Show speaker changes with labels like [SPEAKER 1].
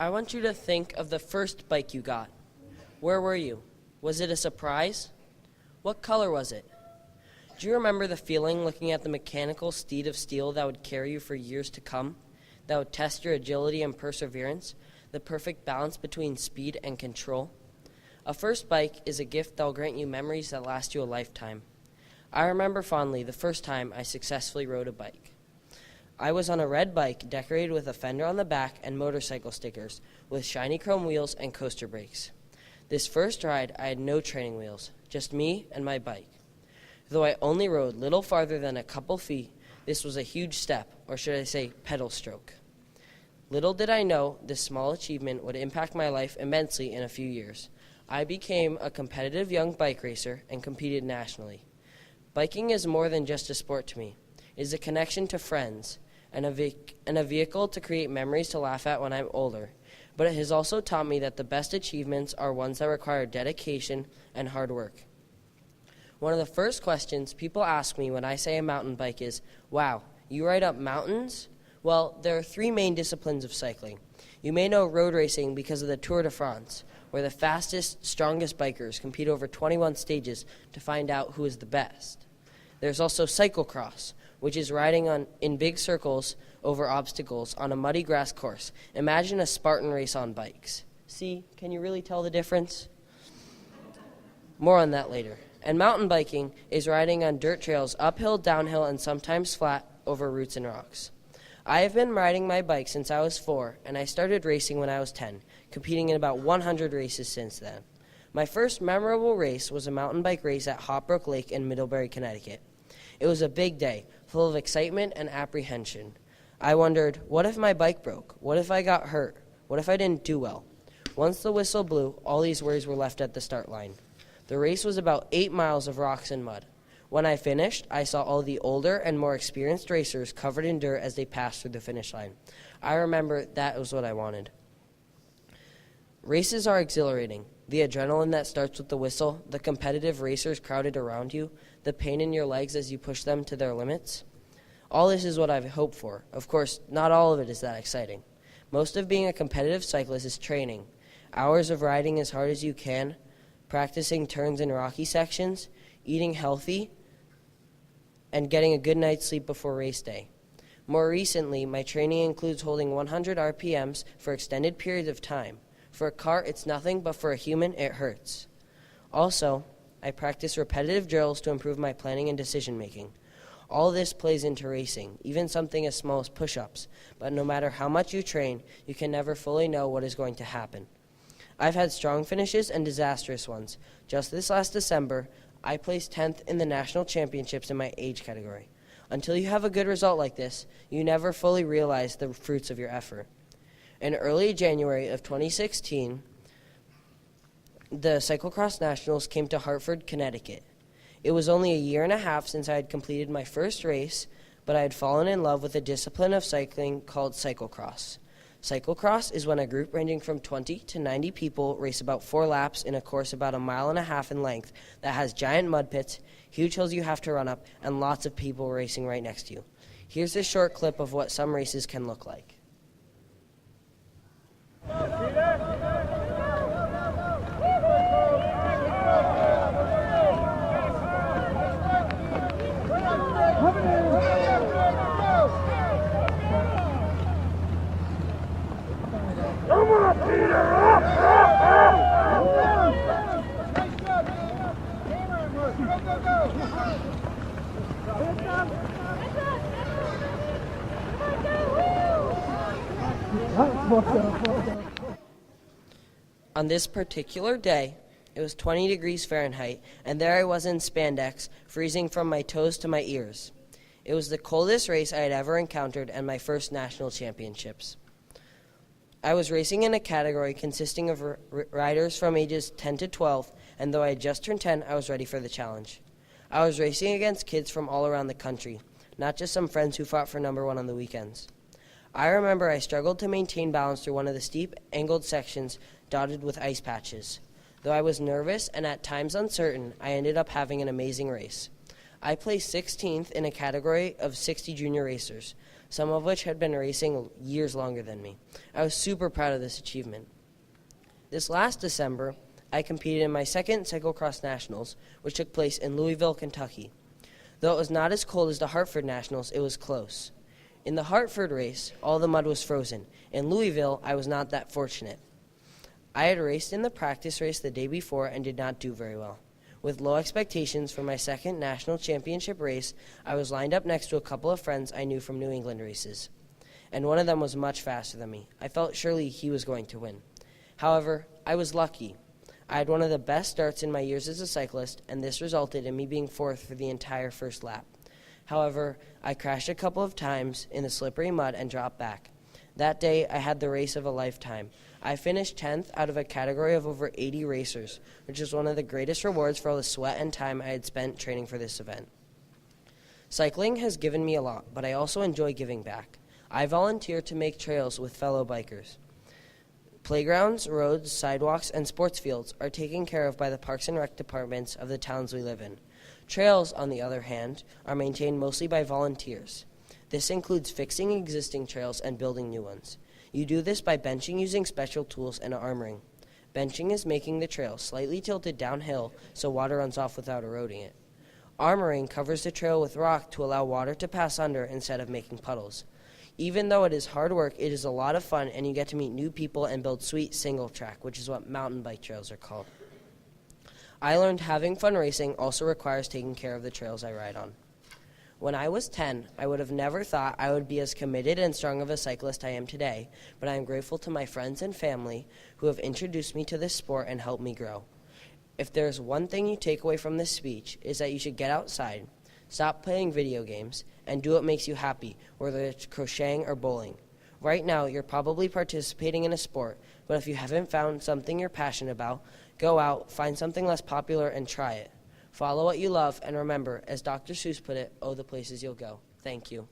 [SPEAKER 1] I want you to think of the first bike you got. Where were you? Was it a surprise? What color was it? Do you remember the feeling looking at the mechanical steed of steel that would carry you for years to come, that would test your agility and perseverance, the perfect balance between speed and control? A first bike is a gift that will grant you memories that last you a lifetime. I remember fondly the first time I successfully rode a bike. I was on a red bike decorated with a fender on the back and motorcycle stickers with shiny chrome wheels and coaster brakes. This first ride, I had no training wheels, just me and my bike. Though I only rode little farther than a couple feet, this was a huge step, or should I say pedal stroke. Little did I know this small achievement would impact my life immensely in a few years. I became a competitive young bike racer and competed nationally. Biking is more than just a sport to me. It is a connection to friends and a vehicle to create memories to laugh at when I'm older. But it has also taught me that the best achievements are ones that require dedication and hard work. One of the first questions people ask me when I say a mountain bike is, "Wow, you ride up mountains?" Well, there are three main disciplines of cycling. You may know road racing because of the Tour de France, where the fastest, strongest bikers compete over 21 stages to find out who is the best. There's also cyclocross, which is riding in big circles over obstacles on a muddy grass course. Imagine a Spartan race on bikes. See, can you really tell the difference? More on that later. And mountain biking is riding on dirt trails, uphill, downhill, and sometimes flat over roots and rocks. I have been riding my bike since I was 4, and I started racing when I was 10, competing in about 100 races since then. My first memorable race was a mountain bike race at Hopbrook Lake in Middlebury, Connecticut. It was a big day, full of excitement and apprehension. I wondered, what if my bike broke? What if I got hurt? What if I didn't do well? Once the whistle blew, all these worries were left at the start line. The race was about 8 miles of rocks and mud. When I finished, I saw all the older and more experienced racers covered in dirt as they passed through the finish line. I remember that was what I wanted. Races are exhilarating. The adrenaline that starts with the whistle, the competitive racers crowded around you, the pain in your legs as you push them to their limits. All this is what I've hoped for. Of course, not all of it is that exciting. Most of being a competitive cyclist is training. Hours of riding as hard as you can, practicing turns in rocky sections, eating healthy, and getting a good night's sleep before race day. More recently, my training includes holding 100 RPMs for extended periods of time. For a car, it's nothing, but for a human, it hurts. Also, I practice repetitive drills to improve my planning and decision-making. All this plays into racing, even something as small as push-ups. But no matter how much you train, you can never fully know what is going to happen. I've had strong finishes and disastrous ones. Just this last December, I placed 10th in the national championships in my age category. Until you have a good result like this, you never fully realize the fruits of your effort. In early January of 2016, the Cyclocross Nationals came to Hartford, Connecticut. It was only a year and a half since I had completed my first race, but I had fallen in love with a discipline of cycling called cyclocross. Cyclocross is when a group ranging from 20 to 90 people race about 4 laps in a course about 1.5 miles in length that has giant mud pits, huge hills you have to run up, and lots of people racing right next to you. Here's a short clip of what some races can look like. On this particular day, it was 20 degrees Fahrenheit, and there I was in spandex, freezing from my toes to my ears. It was the coldest race I had ever encountered and my first national championships. I was racing in a category consisting of riders from ages 10 to 12, and though I had just turned 10, I was ready for the challenge. I was racing against kids from all around the country, not just some friends who fought for number 1 on the weekends. I remember I struggled to maintain balance through one of the steep, angled sections dotted with ice patches. Though I was nervous and at times uncertain, I ended up having an amazing race. I placed 16th in a category of 60 junior racers, some of which had been racing years longer than me. I was super proud of this achievement. This last December, I competed in my second cyclocross nationals, which took place in Louisville, Kentucky. Though it was not as cold as the Hartford Nationals, it was close. In the Hartford race, all the mud was frozen. In Louisville, I was not that fortunate. I had raced in the practice race the day before and did not do very well. With low expectations for my second national championship race, I was lined up next to a couple of friends I knew from New England races, and one of them was much faster than me. I felt surely he was going to win. However, I was lucky. I had one of the best starts in my years as a cyclist, and this resulted in me being fourth for the entire first lap. However, I crashed a couple of times in the slippery mud and dropped back. That day, I had the race of a lifetime. I finished 10th out of a category of over 80 racers, which is one of the greatest rewards for all the sweat and time I had spent training for this event. Cycling has given me a lot, but I also enjoy giving back. I volunteer to make trails with fellow bikers. Playgrounds, roads, sidewalks, and sports fields are taken care of by the Parks and Rec departments of the towns we live in. Trails, on the other hand, are maintained mostly by volunteers. This includes fixing existing trails and building new ones. You do this by benching using special tools and armoring. Benching is making the trail slightly tilted downhill so water runs off without eroding it. Armoring covers the trail with rock to allow water to pass under instead of making puddles. Even though it is hard work, it is a lot of fun, and you get to meet new people and build sweet single track, which is what mountain bike trails are called. I learned having fun racing also requires taking care of the trails I ride on. When I was 10, I would have never thought I would be as committed and strong of a cyclist I am today, but I am grateful to my friends and family who have introduced me to this sport and helped me grow. If there's one thing you take away from this speech, is that you should get outside, stop playing video games, and do what makes you happy, whether it's crocheting or bowling. Right now, you're probably participating in a sport, but if you haven't found something you're passionate about, go out, find something less popular, and try it. Follow what you love, and remember, as Dr. Seuss put it, oh, the places you'll go. Thank you.